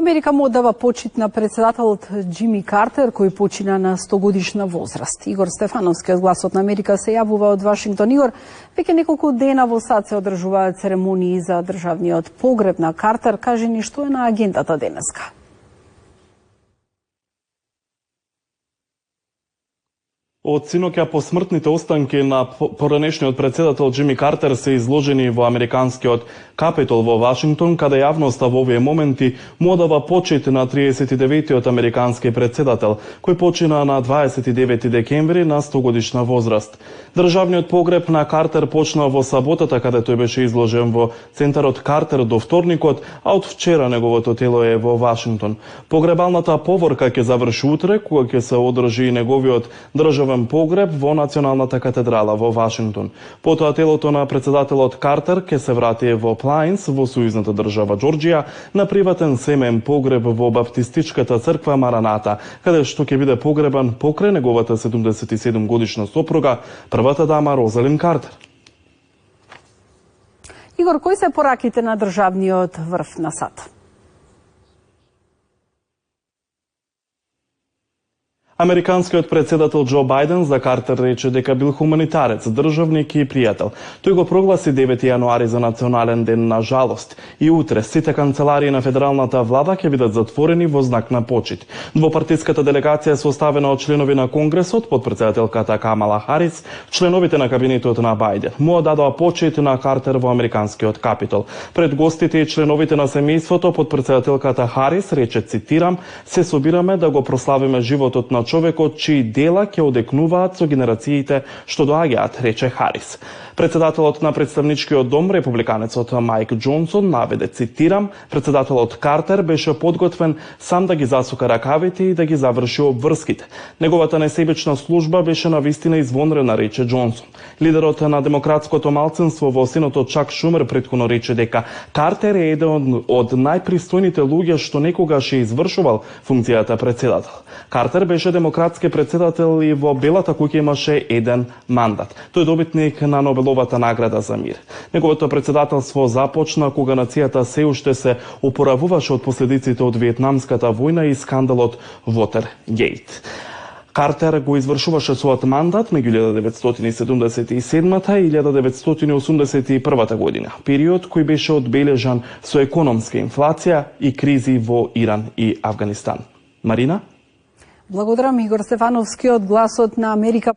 Америка му оддава почит на председателот Џими Картер, кој почина на 100-годишна возраст. Игор Стефановски од Гласот на Америка се јавува од Вашингтон. Игор, веќе неколку дена во САД се одржуваат церемонии за државниот погреб на Картер. Кажи ни што е на агендата денеска? Од синоќа посмртните останки на поранешниот председател Џими Картер се изложени во американскиот Капитол во Вашингтон, каде јавноста во овие моменти му одава почит на 39-тиот американски председател, кој почина на 29 декември на 100-годишна возраст. Државниот погреб на Картер почна во саботата, каде тој беше изложен во центарот Картер до вторникот, а од вчера неговото тело е во Вашингтон. Погребалната поворка ќе заврши утре, кога ќе се одржи неговиот државен погреб во Националната катедрала во Вашингтон. Потоа телото на председателот Картер ќе се врати во Плаинс, во сојузната држава Џорџија, на приватен семен погреб во баптистичката црква Мараната, каде што ќе биде погребан покрај неговата 77 годишна сопруга, првата дама Розалин Картер. Игор, кои се пораките на државниот врв на САД? Американскиот председател Џо Бајден за Картер рече дека бил хуманитарец, државник и пријател. Тој го прогласи 9 јануари за национален ден на жалост. И утре сите канцеларии на федералната влада ќе бидат затворени во знак на почит. Двопартиската делегација составена од членови на Конгресот, подпредседателката Камала Харис, членовите на кабинетот на Бајден, му одадоа почит на Картер во американскиот Капитол. Пред гостите и членовите на семејството, подпредседателката Харис рече, цитирам, се собираме да го прославиме животот на човекот чии дела ќе одекнуваат со генерациите што доаѓаат, рече Харис. Председателот на представничкиот дом, републиканецот Мајк Џонсон, наведе, цитирам, председателот Картер беше подготвен сам да ги засука ракавите и да ги заврши обврските. Неговата несебична служба беше навистина извонредна, рече Џонсон. Лидерот на демократското малцинство во Сенатот Чак Шумер претходно рече дека Картер е еден од најпристојните луѓе што некогаш е извршувал функцијата председател. Картер беше демократски председател и во Белата куќа имаше еден мандат. Тој е добитник на Нобеловата награда за мир. Неговото председателство започна кога нацијата се уште се опоравуваше од последиците од Виетнамската војна и скандалот Вотергејт. Картер го извршуваше својот мандат меѓу 1977 и 1981 година, период кој беше одбележан со економска инфлација и кризи во Иран и Авганистан. Марина? Благодарам, Игор Стефановски од Гласот на Америка.